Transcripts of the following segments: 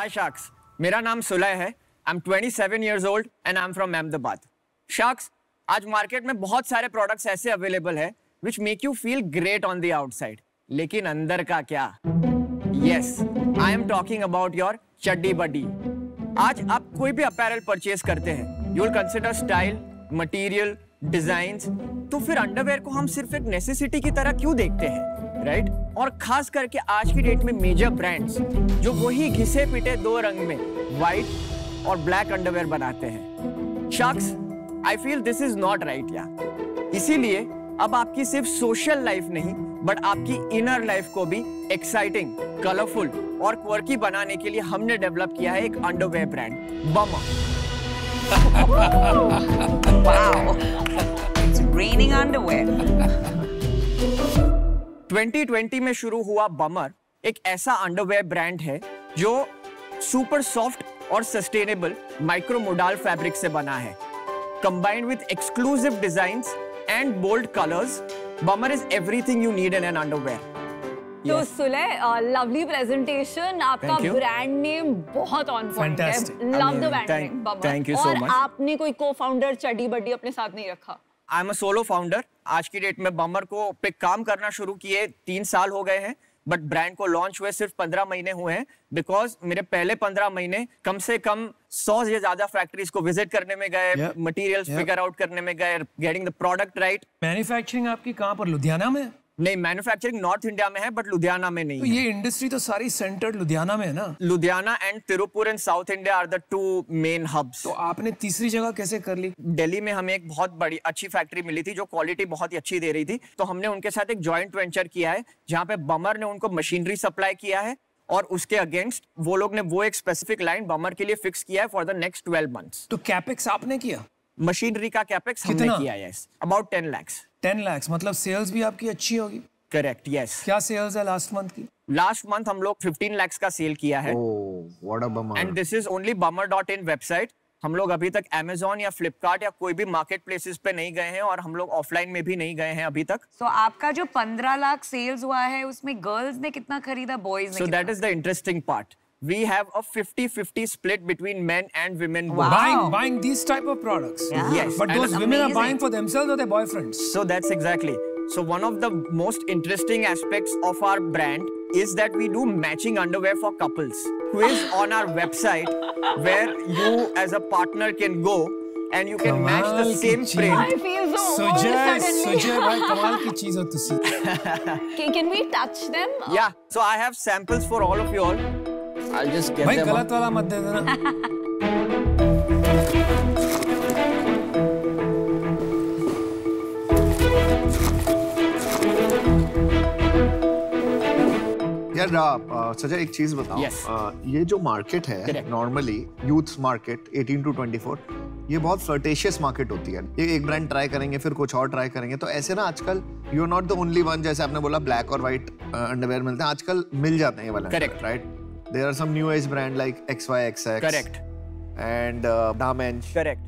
Hi Sharks, मेरा नाम सुलय है। I'm 27 years old and I'm from Ahmedabad. Sharks, आज मार्केट में बहुत सारे प्रोडक्ट्स ऐसे अवेलेबल है which make you feel great on the outside. लेकिन अंदर का क्या? Yes, I am talking about your चड्डी बड्डी। आज आप कोई भी अपैरल परचेज करते हैं, you will consider style, material, designs, तो फिर अंडरवेयर को हम सिर्फ एक नेसेसिटी की तरह क्यों देखते हैं, राइट? और खास करके आज की डेट में मेजर ब्रांड्स जो वही घिसे पिटे दो रंग में व्हाइट और ब्लैक अंडरवेयर बनाते हैं। Sharks, I feel this is not right यार। इसीलिए अब आपकी सिर्फ सोशल लाइफ नहीं बट आपकी इनर लाइफ को भी एक्साइटिंग, कलरफुल और क्वर्की बनाने के लिए हमने डेवलप किया है एक underwear brand, bummer. Wow, it's raining underwear. 2020 में शुरू हुआ बमर एक ऐसा अंडरवेयर ब्रांड है जो सुपर सॉफ्ट और सस्टेनेबल माइक्रोमोडाल फैब्रिक से बना है। Combined with exclusive designs and bold colours, Bummer is everything you need in an underwear. तो सुलय, लवली प्रेजेंटेशन, आपका ब्रांड नेम बहुत ऑन पॉइंट है। Love the brand name Bummer. Thank you so much. और आपने कोई को-फाउंडर चड्डी बड्डी अपने साथ नहीं रखा? I am a solo founder. आज की डेट में बमर को पे काम करना शुरू किए 3 साल हो गए हैं, बट ब्रांड को लॉन्च हुए सिर्फ 15 महीने हुए हैं, बिकॉज मेरे पहले 15 महीने कम से कम 100 से ज्यादा फैक्ट्रीज को विजिट करने में गए, मटेरियल्स फिगर आउट करने में गए, getting the product right. Manufacturing आपकी कहाँ पर, लुधियाना में? नहीं, मैन्युफैक्चरिंग नॉर्थ इंडिया में है बट लुधियाना में नहीं। तो ये इंडस्ट्री तो सारी सेंटर्ड लुधियाना में है ना? Ludhiana and Tiruppur in South India are the 2 main hubs. तो आपने तीसरी जगह कैसे कर ली? दिल्ली में हमें एक बहुत बड़ी अच्छी फैक्ट्री मिली थी जो क्वालिटी बहुत ही अच्छी दे रही थी, तो हमने उनके साथ एक जॉइंट वेंचर किया है जहाँ पे बमर ने उनको मशीनरी सप्लाई किया है और उसके अगेंस्ट वो लोग ने वो एक स्पेसिफिक लाइन बमर के लिए फिक्स किया है फॉर द नेक्स्ट 12 मंथ्स। तो कैपेक्स आपने किया? मशीनरी का कैपेक्स हमने किया है, अबाउट 10 lakhs। 10 lakhs, मतलब सेल्स भी आपकी अच्छी होगी? Correct, yes. क्या सेल्स है लास्ट मंथ की? लास्ट मंथ हम लोग 15 lakhs का सेल किया है। What a bummer. And this is only bummer.in website. हम लोग अभी तक Amazon या Flipkart या कोई भी मार्केट प्लेसेस पे नहीं गए हैं और हम लोग ऑफलाइन में भी नहीं गए हैं अभी तक। So आपका जो 15 लाख सेल्स हुआ है उसमें गर्ल्स ने कितना खरीदा, बॉयज ने? So that is the interesting part. We have a 50-50 split between men and women. Wow. Buying these type of products. Yeah. Yes. But those women are buying for themselves or their boyfriends? So that's exactly. So one of the most interesting aspects of our brand is that we do matching underwear for couples. Quiz on our website where you as a partner can go and you can match the same print. I feel so old Sujay suddenly. भाई कमाल की चीज हो तुसी। Can we touch them? Yeah. So I have samples for all of you all. I'll just get भाई them. गलत वाला मत दे देना। यार सजय, एक चीज बताओ। Yes. ये जो मार्केट है नॉर्मली यूथ मार्केट 18 to 24, ये बहुत फ्लर्टेशियस मार्केट होती है। ये एक ब्रांड ट्राई करेंगे फिर कुछ और ट्राई करेंगे, तो ऐसे ना आजकल you are not the only one. जैसे आपने बोला ब्लैक और व्हाइट अंडरवेयर मिलते हैं, आजकल मिल जाते हैं ये वाला। Correct. Right? There are some new age brand like XYXX। Correct. And Damensch. Correct.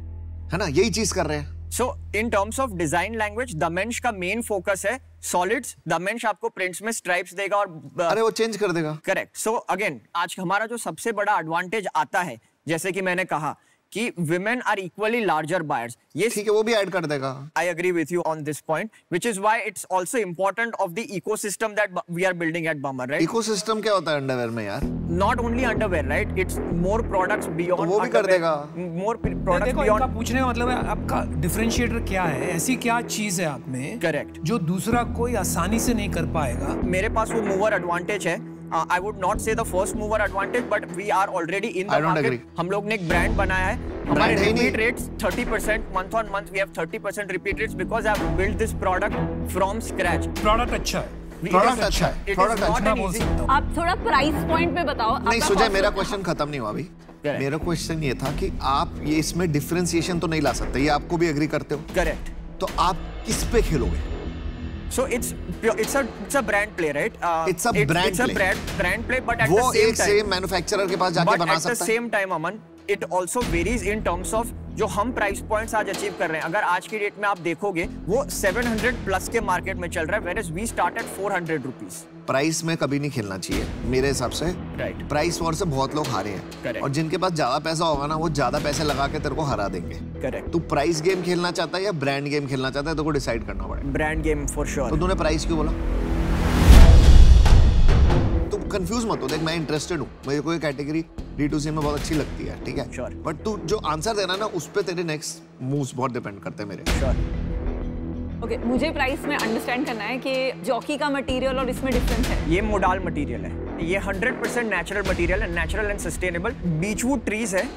है ना, यही चीज कर रहे हैं। So in terms of design language, दमेंश का मेन फोकस है सॉलिड्स। दमेंश आपको प्रिंट्स में स्ट्राइप्स देगा और अरे वो चेंज कर देगा। करेक्ट। सो अगेन आज हमारा जो सबसे बड़ा एडवांटेज आता है, जैसे कि मैंने कहा कि women are equally larger buyers. ये ठीक है, वो भी ऐड कर देगा। I agree with you on this point, which is why it's also important of the ecosystem that we are building at Bummer, right? Ecosystem क्या होता है अंडरवेयर में यार? Not only underwear, right? It's more products beyond. तो वो भी कर देगा। More products देखो, beyond. इनका पूछने का मतलब है आपका डिफरेंशिएटर क्या है, ऐसी क्या चीज है आप में Correct. जो दूसरा कोई आसानी से नहीं कर पाएगा? मेरे पास वो mover advantage है। I would not say the first mover advantage, but we are already in the I don't market. agree. हम लोग ने एक ब्रांड बनाया है। हमारे है ही repeat नहीं। rates 30%, month on month we have 30% repeat rates because I've built this product from scratch. Product अच्छा है। प्रोडक्ट अच्छा है। It is प्रोडक्ट not अच्छा an बोल easy. सकता हूँ। आप थोड़ा प्राइस पॉइंट पे बताओ। नहीं आपका सुजय, cost मेरा कितना? क्वेश्चन खत्म नहीं हुआ अभी। Correct. मेरा क्वेश्चन ये था कि आप ये इसमें डिफरेंशिएशन तो नहीं ला सकते, ये आपको भी एग्री करते हो? Correct. तो आप किस पे खेलोगे? So it's a brand play, right? It's a brand it's a play. brand play, but at वो the same एक time, सेम मैन्युफैक्चरर के पास जाके but बना at the सकता है। same time, Aman, it also varies in terms of जो हम price points आज अचीव कर रहे हैं। अगर आज की डेट में आप देखोगे वो 700 प्लस के मार्केट में चल रहा है, whereas we start at 400 rupees. Price में कभी नहीं खेलना चाहिए मेरे हिसाब से। राइट। प्राइस वॉर से बहुत लोग हारे हैं और जिनके पास ज्यादा पैसा होगा ना वो ज्यादा पैसे लगा के तेरे को हरा देंगे। करेक्ट। तू प्राइस गेम खेलना चाहता है या ब्रांड गेम खेलना चाहता है, तो को डिसाइड करना पड़ेगा। Brand game for sure. तो तूने प्राइस क्यों बोला? तू कंफ्यूज मत हो, देख मैं इंटरेस्टेड हूँ, मेरे को ये कैटेगरी D2C में बहुत अच्छी लगती है, ठीक है? Sure. बट तू जो आंसर देना ना उस पे तेरे नेक्स्ट मूव्स बहुत डिपेंड करते हैं मेरे। श्योर। ओके, मुझे प्राइस में अंडरस्टैंड करना है कि जॉकी का मटेरियल और इसमें डिफरेंस है। ये मोडाल मटेरियल है, ये 100% नेचुरल मटेरियल है, नेचुरल एंड सस्टेनेबल। बीचवुड ट्रीज है,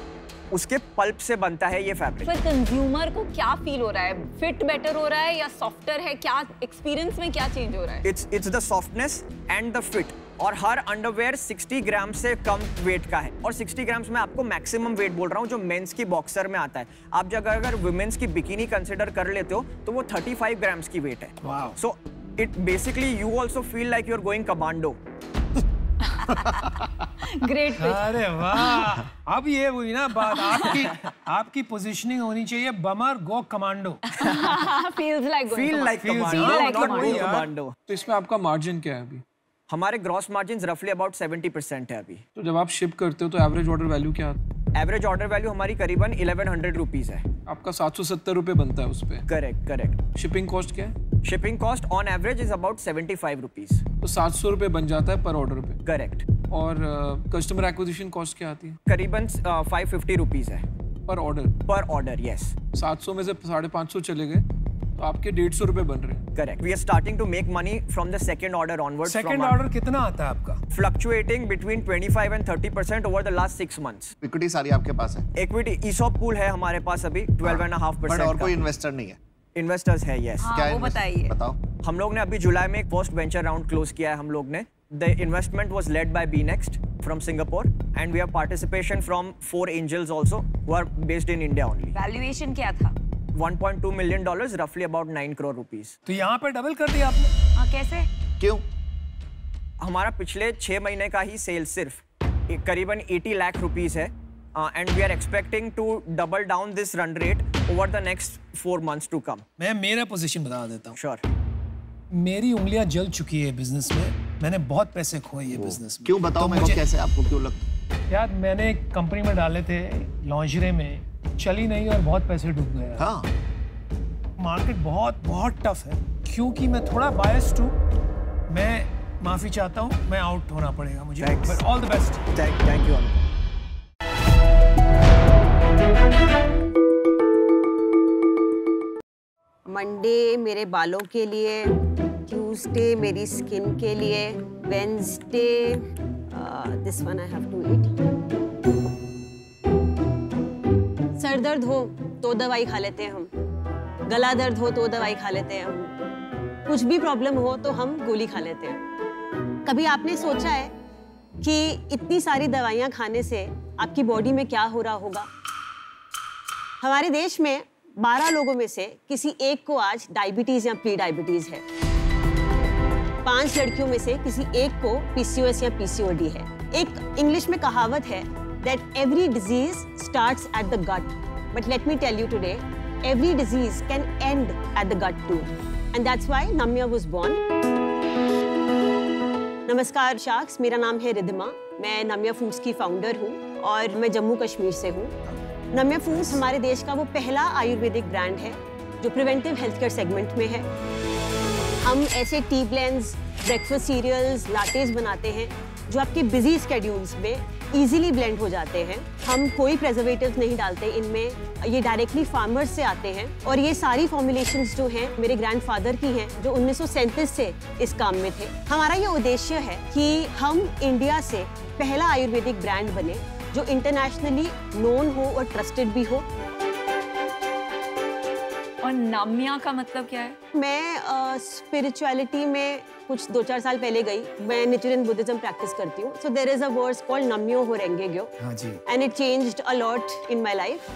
उसके पल्प से बनता है ये फैब्रिक। फिर कंज्यूमर को क्या फील हो रहा है? फिट बेटर हो रहा है या सॉफ्टर है? क्या एक्सपीरियंस में क्या चेंज हो रहा है? It's the softness and the fit. और हर अंडरवेयर 60 ग्राम से कम वेट का है, और 60 ग्राम्स में आपको मैक्सिमम वेट बोल रहा हूँ जो मेंस की बॉक्सर में आता है। आप अगर वुमेन्स की बिकिनी कंसिडर कर लेते हो तो वो 35 ग्राम्स की वेट है। So it basically you also feel like you are going commando. Great. अरे वाह, अब ये हुई ना बात, आपकी पोजीशनिंग होनी चाहिए बमर गो कमांडो। Feel like commando. तो इसमें आपका मार्जिन क्या है अभी? हमारे ग्रॉस मार्जिन रफली अबाउट 70% है अभी। तो जब आप शिप करते हो तो एवरेज ऑर्डर वैल्यू क्या आता है? एवरेज ऑर्डर वैल्यू हमारी करीबन 1100 रुपीज है। आपका 770 रुपए बनता है उस पे। करेक्ट। शिपिंग कॉस्ट क्या है? Shipping cost on average is about 75 rupees. तो 700 रुपए बन जाता है पर ऑर्डर पे। करेक्ट। और कस्टमर एक्विजिशन कॉस्ट क्या आती है? करीबन 550 रुपीज है पर ऑर्डर। यस। 700 में से 550 चले गए तो आपके 150 रुपए बन रहे हैं। Correct. We are starting to make money from the second order onwards. Second order कितना आता है आपका? Fluctuating between 25 and 30% over the last 6 months। Equity सारी आपके पास है? इक्विटी ESOP पूल है हमारे पास अभी 12.5%। बट और कोई इन्वेस्टर नहीं है? इन्वेस्टर्स है, यस। क्या वो बताइए, बताओ। हम लोग ने अभी जुलाई में एक पोस्ट वेंचर राउंड क्लोज किया है हम लोग ने। The investment was led by BNext from Singapore and we have participation from 4 angels also who are based in India only। Valuation क्या था? $1.2 million, roughly about 9 crore rupees। तो यहाँ पे डबल कर दिया आपने? हाँ, कैसे? क्यों? हमारा पिछले 6 महीने का ही सेल सिर्फ करीबन 80 लाख रुपीस है, and we are expecting to double down this run rate over the next 4 months to come. मैं मेरा पोजीशन बता देता हूँ। श्योर। मेरी उंगलियां जल चुकी है बिजनेस में, मैंने बहुत पैसे खोए ये बिजनेस में। क्यों बताओ तो मेरे को, कैसे आपको क्यों लगता है? यार मैंने एक कंपनी में डाले थे लॉन्जरी में, चली नहीं और बहुत पैसे डूब गए। हाँ, मार्केट बहुत टफ है। क्योंकि मैं थोड़ा बायस्ड हूँ, मैं माफी चाहता हूँ, मैं आउट होना पड़ेगा मुझे। But all the best. Thank you. Monday मेरे बालों के लिए, ट्यूसडे मेरी स्किन के लिए, Wednesday this one I have to eat. सर दर्द हो तो दवाई खा लेते हैं हम, गला दर्द हो तो दवाई खा लेते हैं हम, कुछ भी प्रॉब्लम हो तो हम गोली खा लेते हैं। कभी आपने सोचा है कि इतनी सारी दवाइयाँ खाने से आपकी बॉडी में क्या हो रहा होगा? हमारे देश में 12 लोगों में से किसी एक को आज डायबिटीज या प्री डायबिटीज है। 5 लड़कियों में से किसी एक को PCOS या PCOD है। एक इंग्लिश में कहावत है that every disease starts at the gut, but let me tell you today, every disease can end at the gut too, and that's why Namya was born। नमस्कार शार्क्स, मेरा नाम है रिद्धिमा, मैं नम्या फूड्स की फाउंडर हूँ और मैं जम्मू कश्मीर से हूँ। नम्या फूड्स हमारे देश का वो पहला आयुर्वेदिक ब्रांड है जो प्रिवेंटिव हेल्थ केयर सेगमेंट में है। हम ऐसे टी ब्लेंड्स, ब्रेकफास्ट सीरियल्स, लाटेज बनाते हैं जो आपके बिजी स्केड्यूल्स में इजीली ब्लेंड हो जाते हैं। हम कोई प्रिजर्वेटिव्स नहीं डालते इनमें, ये डायरेक्टली फार्मर्स से आते हैं और ये सारी फॉर्मुलेशंस जो हैं मेरे ग्रैंडफादर की हैं जो 1937 से इस काम में थे। हमारा ये उद्देश्य है कि हम इंडिया से पहला आयुर्वेदिक ब्रांड बने जो इंटरनेशनली नोन हो और ट्रस्टेड भी हो। और नाम्या का मतलब क्या है? मैं स्पिरिचुअलिटी में कुछ 2-4 साल पहले गई। मैं निचुरियन बुद्धिज्म प्रैक्टिस करती हूँ। So there is a verse called नम्यो होरेंगे ग्यो। हाँ जी। And it changed a lot in my life.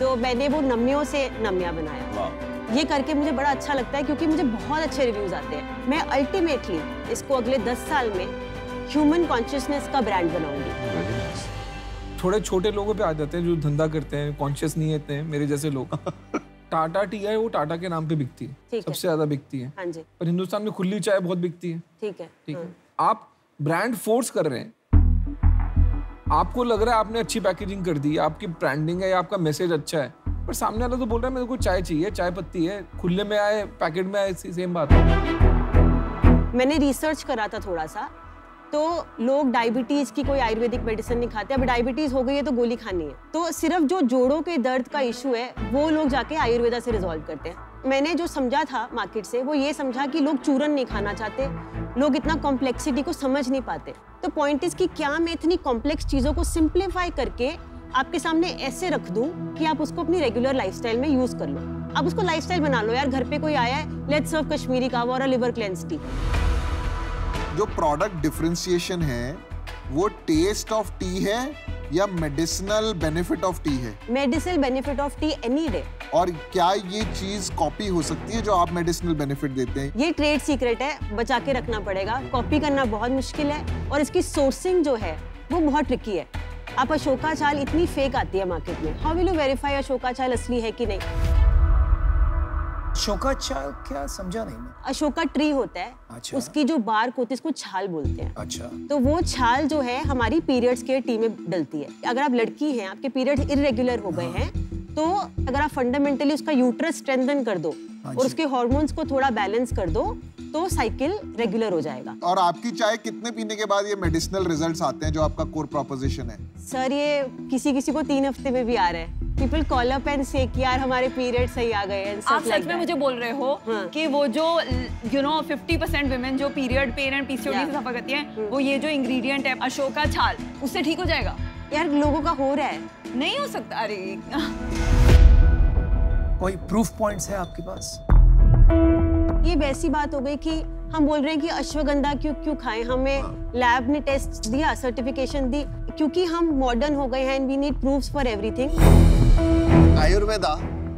तो मैंने वो नम्यो से नम्या बनाया। ये करके मुझे बड़ा अच्छा लगता है क्योंकि मुझे बहुत अच्छे रिव्यूज आते हैं। मैं अल्टीमेटली इसको अगले 10 साल में ह्यूमन कॉन्शियसनेस का ब्रांड बनाऊंगी। थोड़े छोटे लोगों पे आ जाते हैं जो धंधा करते हैं, कॉन्शियस नहीं होते हैं, मेरे जैसे लोग। टाटा टी है वो टाटा के नाम पे बिकती है, सबसे ज्यादा बिकती है। हाँ जी। पर हिंदुस्तान में खुली चाय बहुत बिकती है। ठीक है। आप ब्रांड फोर्स कर रहे हैं, आपको लग रहा है आपने अच्छी पैकेजिंग कर दी, आपकी ब्रांडिंग है या आपका मैसेज अच्छा है, पर सामने वाला तो बोल रहा है मेरे को चाय चाहिए, चाय पत्ती है, खुले में आए पैकेट में आए, सेम बात है। मैंने रिसर्च करा था थोड़ा सा, तो लोग डायबिटीज की कोई आयुर्वेदिक मेडिसिन नहीं खाते। अब डायबिटीज हो गई है तो गोली खानी है, तो सिर्फ जो जोड़ों के दर्द का इशू है वो लोग जाके आयुर्वेदा से रिजॉल्व करते हैं। मैंने जो समझा था मार्केट से वो ये समझा कि लोग चूरन नहीं खाना चाहते, लोग इतना कॉम्प्लेक्सिटी को समझ नहीं पाते। तो पॉइंट इज कि क्या मैं इतनी कॉम्प्लेक्स चीजों को सिंप्लीफाई करके आपके सामने ऐसे रख दूं कि आप उसको अपनी रेगुलर लाइफस्टाइल में यूज कर लो। आप उसको लाइफस्टाइल बना लो यार, घर पे कोई आया है, लेट्स सर्व कश्मीरी कावा और लिवर क्लेंस टी। जो प्रोडक्ट डिफरेंशिएशन है वो टेस्ट ऑफ टी है या मेडिसिनल बेनिफिट ऑफ टी है? Medicinal benefit of T any day. और क्या ये चीज कॉपी हो सकती है जो आप मेडिसिनल बेनिफिट देते हैं? ये ट्रेड सीक्रेट है, बचा के रखना पड़ेगा। कॉपी करना बहुत मुश्किल है और इसकी सोर्सिंग जो है वो बहुत ट्रिकी है। आप अशोका चाल इतनी फेक आती है मार्केट में, how will you verify Ashoka चाल असली है कि नहीं? अशोका चाल क्या समझा नहीं मैं। अशोका ट्री होता है, अच्छा। उसकी जो बार्क होती है उसको छाल बोलते हैं। अच्छा। तो वो छाल जो है हमारी पीरियड्स के टी में डलती है। अगर आप लड़की हैं, आपके पीरियड्स इरेगुलर हो गए हैं, तो अगर आप फंडामेंटली उसका यूट्रस स्ट्रेंथन कर दो और उसके हार्मोन्स को थोड़ा बैलेंस कर दो तो साइकिल रेगुलर हो जाएगा। और आपकी चाय कितने पीने के बाद ये मेडिसिनल रिजल्ट्स आते हैं जो आपका कोर प्रोपोजिशन है? सर ये किसी किसी को 3 हफ्ते में भी आ रहा है। पीपल कॉल अप एंड से कि यार हमारे पीरियड सही आ गए हैं। आप सच में मुझे बोल रहे हो कि वो जो 50% विमेन जो पीरियड पेन एंड पीसीओडी से सफर करती हैं, वो ये जो इंग्रेडिएंट है अशोका छाल, उससे ठीक हो जाएगा? यार लोगों का हो रहा है। नहीं हो सकता। अरे कोई प्रूफ पॉइंट्स है आपके पास? ये वैसी बात हो गई कि हम बोल रहे हैं कि अश्वगंधा क्यों खाएं, हमें लैब ने टेस्ट दिया, सर्टिफिकेशन दी, क्योंकि हम मॉडर्न हो गए हैं and we need proofs for everything. Ayurveda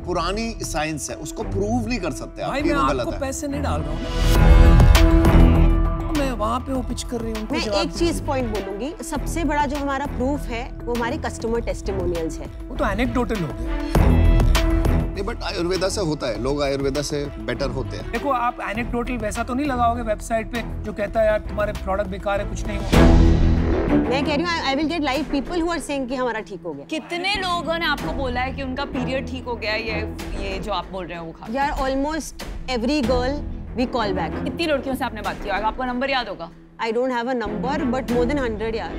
पुरानी साइंस है, उसको प्रूव नहीं कर सकते आप। भाई मैं आपको पैसे नहीं डाल रहा हूँ, मैं वहाँ पे वो पिच कर रही हूँ। मैं एक चीज पॉइंट बोलूंगी, सबसे बड़ा जो हमारा प्रूफ है वो हमारे कस्टमर टेस्टिमोनियल्स है। वो तो एनेक्डोटल हो गया। नहीं, बट आयुर्वेदा से होता है, लोग आयुर्वेदा से बेटर होते हैं। देखो आप एनेक्डोटल वैसा तो नहीं लगाओगे वेबसाइट पे जो कहता है यार तुम्हारे प्रोडक्ट बेकार है, कुछ नहीं हुआ। मैं कह रही हूँ I will get live people who are saying कि हमारा ठीक हो गया। कितने लोगों ने आपको बोला है कि उनका पीरियड ठीक हो गया ये जो आप बोल रहे हो वो खा? यार almost every girl we call back. कितनी लड़कियों से आपने बात की? आपका नंबर याद होगा? I don't have a number but more than 100 यार।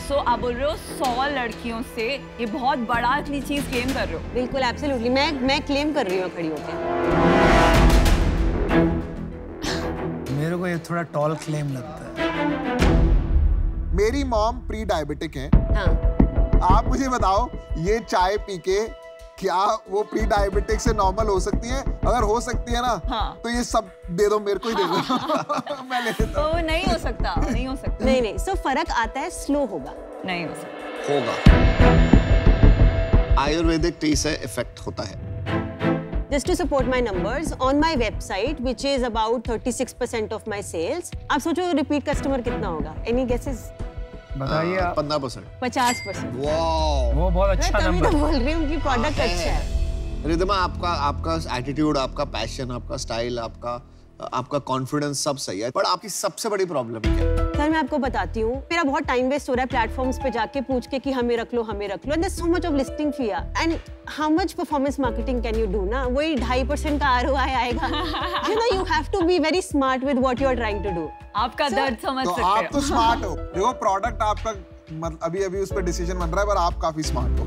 सो आप बोल रहे हो 100 लड़कियों से ये बहुत बड़ा चीज क्लेम कर रहे हो? बिल्कुल एब्सोल्युटली, मैं क्लेम कर रही हूँ खड़ी होकर। मेरे को ये थोड़ा टॉल क्लेम लगता है। मेरी मॉम प्री डायबिटिक है। हाँ। आप मुझे बताओ ये चाय पी के क्या वो प्री डायबिटिक से नॉर्मल हो सकती है? अगर हो सकती है ना, हाँ। तो ये सब दे दो, मेरे को ही दे दो। मैं ले लेता हूँ। तो नहीं हो सकता, नहीं हो सकता। नहीं सो फर्क आता है, स्लो होगा। नहीं हो सकता। होगा। आयुर्वेदिक टी से इफेक्ट होता है। Just to support my numbers, on my website, which is about 36% of my sales, आप सोचो repeat customer कितना होगा? Any guesses? बताइए आप। 15%। 50%। वो बहुत अच्छा नंबर। नंबर। मैं बोल रही हूँ कि प्रोडक्ट अच्छा है। रिदमा, आपका एटीट्यूड, आपका पैशन, आपका स्टाइल, आपका कॉन्फिडेंस सब सही है, पर आपकी सबसे बड़ी प्रॉब्लम क्या है? सर मैं आपको बताती हूँ, मेरा बहुत टाइम वेस्ट हो रहा है प्लेटफॉर्म्स पे जाके पूछ के कि हमें रख लो and there so much of listing fee and how much performance marketing can you do ना? वही 2.5% का ROI आएगा। You know you have to be very smart with what you are trying to do. आपका दर्द समझ तो सकते हो। आप तो स्मार्ट हो। देखो प्रोडक्ट आपका मतलब अभी उस पर डिसीजन बन रहा है, पर आप काफी स्मार्ट हो।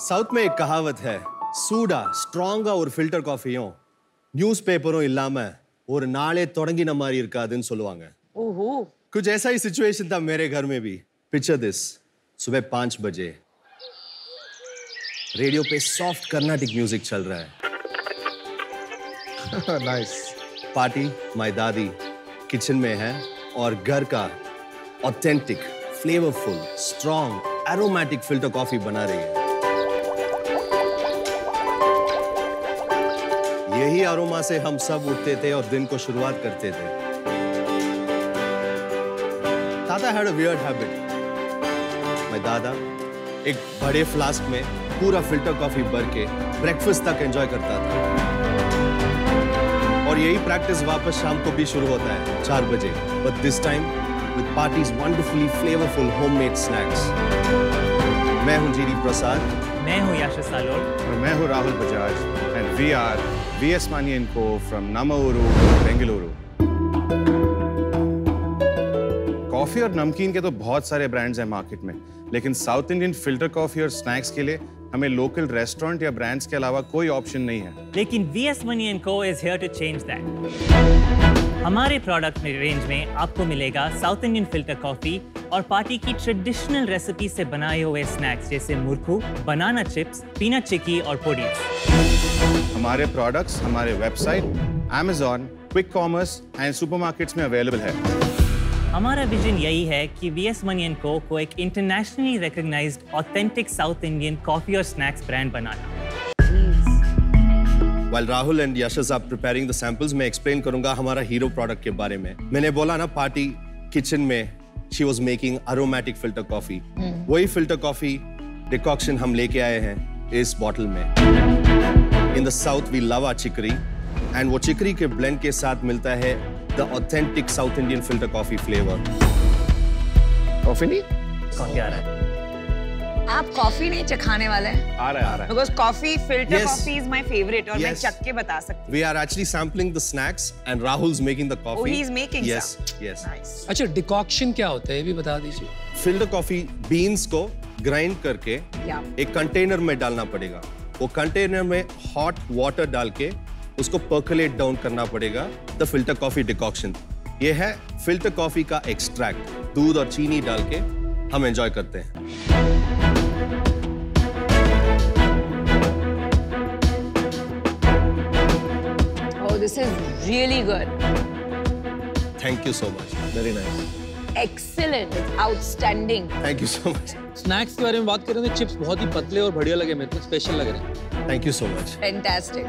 साउथ में एक कहावत है, सूडा स्ट्रांगा और फिल्टर காஃபியும் நியூஸ் பேப்பரும் இல்லாம ஒரு நாளே தொடங்கின மாதிரி இருக்காதுன்னு சொல்லுவாங்க। ओहो। कुछ ऐसा ही सिचुएशन था मेरे घर में भी। पिक्चर दिस, सुबह 5 बजे रेडियो पे सॉफ्ट कर्नाटिक म्यूजिक चल रहा है। नाइस। पार्टी माय दादी किचन में है और घर का authentic flavourful strong aromatic filter coffee बना रही है। यही अरोमा से हम सब उठते थे और दिन को शुरुआत करते थे। Tata had a weird habit. My दादा एक बड़े फ्लास्क में पूरा फिल्टर कॉफी भर के ब्रेकफास्ट तक एंजॉय करता था। और यही प्रैक्टिस वापस शाम को भी शुरू होता है 4 बजे, but this time with parties wonderfully flavourful homemade snacks. मैं हूं जीडी प्रसाद, मैं हूं यश सालोर, और मैं हूं Rahul Bajaj, and we are VS Money & Co from Nammauru, Bengaluru. Coffee और नमकीन के तो बहुत सारे ब्रांड्स हैं मार्केट में, लेकिन साउथ इंडियन फिल्टर कॉफी और स्नैक्स के लिए हमें लोकल रेस्टोरेंट या ब्रांड्स के अलावा कोई ऑप्शन नहीं है। लेकिन VS Money & Co is here to change that। हमारे प्रोडक्ट में रेंज में आपको मिलेगा साउथ इंडियन फिल्टर कॉफी और पार्टी की ट्रेडिशनल रेसिपी से बनाए हुए स्नैक्स जैसे मुरकू, बनाना चिप्स, पीनट चिक्की और पुडीज। हमारे प्रोडक्ट्स हमारे website, Amazon, quick commerce and supermarkets में अवेलेबल है। हमारा विजन यही है कि VS Money & Co को एक internationally recognised authentic South Indian coffee और स्नैक्स ब्रांड बनाना। While Rahul and Yasha's are preparing the samples, मैं explain करूँगा हमारा हीरो प्रोडक्ट के बारे में। मैंने बोला ना पार्टी किचन में she was making aromatic filter coffee। वही फिल्टर कॉफी डिकॉक्शन हम लेके आए हैं इस बॉटल में। In the south we love our chicory, and वो चिकरी के blend के साथ मिलता है the authentic South Indian filter coffee flavor। Coffee नहीं? कॉफी आ रहा है। आप कॉफी नहीं चखाने वाले हैं? आ रहा है। Because coffee, filter Yes. coffee is my favorite और मैं Yes. चख के बता सकती हूँ। We are actually sampling the snacks and Rahul's making the coffee। Oh, he's making Yes, some. yes। Nice. अच्छा, डिकॉक्शन क्या होता है ये भी बता दीजिए। फिल्टर कॉफी बीन्स को ग्राइंड करके Yeah. एक कंटेनर में डालना पड़ेगा। वो कंटेनर में हॉट वाटर डाल के उसको पर्कुलेट डाउन करना पड़ेगा द फिल्टर कॉफी डिकॉक्शन। ये है फिल्टर कॉफी का एक्सट्रैक्ट। दूध और चीनी डाल के हम एंजॉय करते हैं। Oh, this is really good. Thank you so much. Very nice. Excellent. Outstanding. Thank you so much. Snacks के बारे में बात करें तो चिप्स बहुत ही पतले और बढ़िया लगे मेरे को, स्पेशल लग रहे हैं। Thank you so much. Fantastic.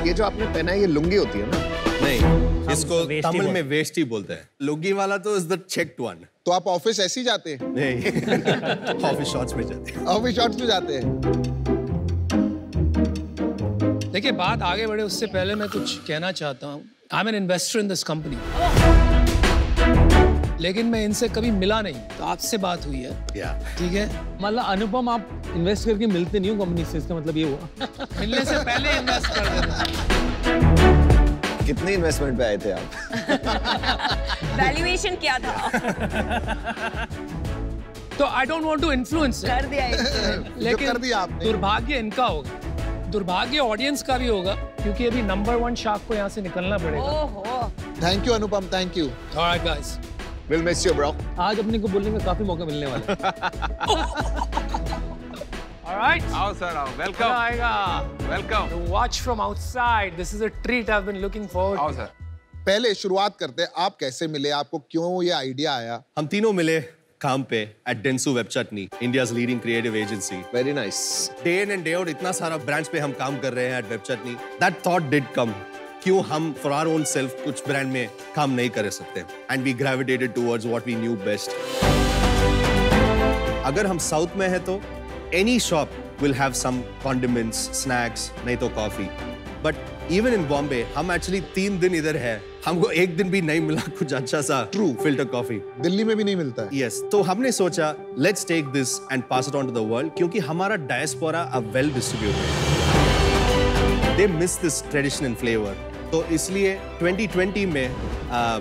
ये जो आपने पहना है ये लुंगी होती है ना? नहीं, इसको तमिल में वेष्टी बोलते हैं। लुंगी वाला तो इज द चेक्ड वन। तो आप ऑफिस ऐसे ही जाते हैं? नहीं, ऑफिस शॉर्ट्स में जाते हैं। ऑफिस शॉर्ट्स में जाते हैं। देखिए, बात आगे बढ़े उससे पहले मैं कुछ कहना चाहता हूँ। I am an investor in this company, लेकिन मैं इनसे कभी मिला नहीं, तो आपसे बात हुई है। ठीक है, मतलब अनुपम आप इन्वेस्ट करके मिलते नहीं हो कंपनी से, इसका मतलब ये हुआ। मिलने से पहले इन्वेस्ट कर देते। कितने इन्वेस्टमेंट पे आए थे आप? वैल्यूएशन क्या था? तो I don't want to influence कर दिया लेकिन कर दिया आपने। दुर्भाग्य इनका होगा, दुर्भाग्य ऑडियंस का भी होगा, क्योंकि अभी नंबर 1 शार्क को यहाँ से निकलना पड़ेगा। ओहो। Thank you Anupam, thank you. Alright guys, We'll miss you, bro. आज अपने को बोलने का काफी मौका मिलने वाला है। ऑलराइट, आओ सर आओ, वेलकम आएगा। Welcome. To watch from outside, this is a treat I've been looking forward आओ to. सर। पहले शुरुआत करते हैं, आप कैसे मिले, आपको क्यों ये आइडिया आया? हम तीनों मिले काम पे at Dentsu Web Chutney, India's leading creative agency। Very nice. Day in and day out इतना सारा ब्रांड्स पे हम काम कर रहे हैं at Web Chutney। That thought did come। क्यों हम for our own self कुछ ब्रांड में काम नहीं कर सकते? And we gravitated towards what we knew best। अगर हम साउथ में है तो any shop will have some condiments, snacks, नहीं तो coffee। But even in Bombay, हम actually 3 दिन इधर है, हमको एक दिन भी नहीं मिला कुछ अच्छा सा ट्रू फिल्टर कॉफी। दिल्ली में भी नहीं मिलता है। Yes, तो हमने सोचा let's take this and pass it on to the world, क्योंकि हमारा diaspora are well distributed। They miss this tradition and flavor। तो इसलिए 2020 में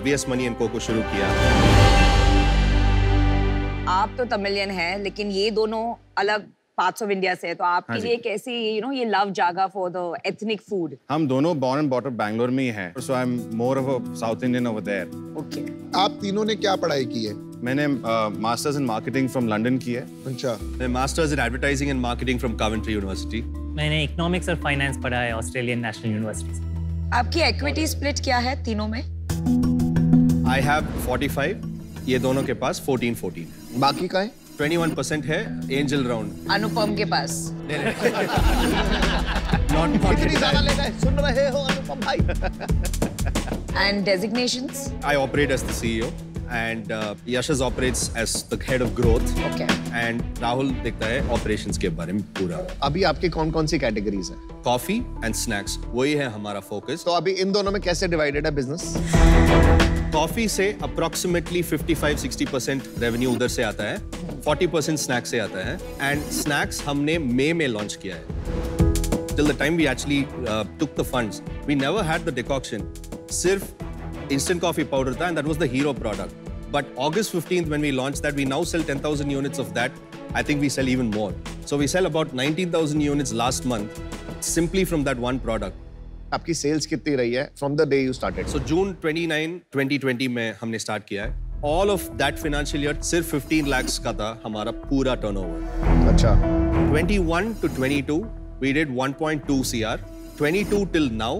VS Money & Co को शुरू किया। आप तो तमिलियन हैं, लेकिन ये दोनों अलग पार्ट्स ऑफ इंडिया से है, तो आपके लिए कैसे ये लव जागा फॉर द एथनिक फूड? हम दोनों born and brought up Bangalore में ही हैं, so I'm more of a South Indian over there। Okay. आप तीनों ने क्या पढ़ाई की है? मैंने masters in marketing from London की है। अच्छा। मैं masters in advertising and marketing from Coventry University. मैंने इकोनॉमिक्स और फाइनेंस पढ़ा है ऑस्ट्रेलियन नेशनल यूनिवर्सिटी से। आपकी इक्विटी स्प्लिट क्या है तीनों में? I have 45, ये दोनों के पास 14-14। बाकी का है? 21% है एंजल राउंड। अनुपम के पास। इतनी ज़्यादा ले गए, सुन रहे हो अनुपम भाई? And designations? I operate as the CEO and Yashash operates as the head of growth. Okay. And Rahul देखता है operations के बारे में पूरा. अभी आपकी कौन-कौन सी कैटेगरीज हैं? Coffee and snacks, वही है हमारा focus. तो अभी इन दोनों में कैसे डिवाइडेड है बिजनेस? कॉफी से approximately 55-60% रेवेन्यू उधर से आता है, 40% स्नैक्स से आता है, एंड स्नैक्स हमने मई में लॉन्च किया है. Till the time we actually took the funds, we never had the decoction. सिर्फ instant coffee powder था, and that was the hero product. But August 15th when we launched that, we now sell 10,000 units of that. I think we sell even more. So we sell about 19,000 units last month, simply from that one product. आपकी sales कितनी रही है from the day you started? So June 29, 2020 में हमने start किया है. All of that financial year सिर्फ 15 lakhs का था हमारा पूरा turnover. अच्छा. 21 to 22 we did 1.2 CR. 22 till now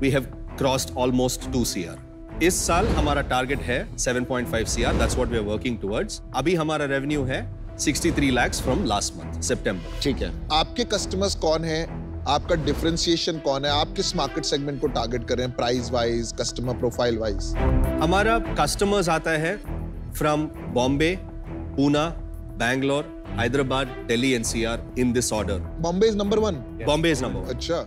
we have crossed almost 2 CR. इस साल हमारा टारगेट है 7.5 CR. That's what we are working towards. अभी हमारा रेवेन्यू है 63 lakhs from last month, September. ठीक है. आपके कस्टमर्स कौन है? आपका डिफरेंशिएशन कौन है? आप किस मार्केट सेगमेंट को टारगेट कर रहे हैं, price wise, customer profile wise? हमारा कस्टमर्स आता है from Bombay, Poona, Bangalore, Hyderabad, Delhi NCR in this order. Bombay is number 1. Bombay is number 1. अच्छा.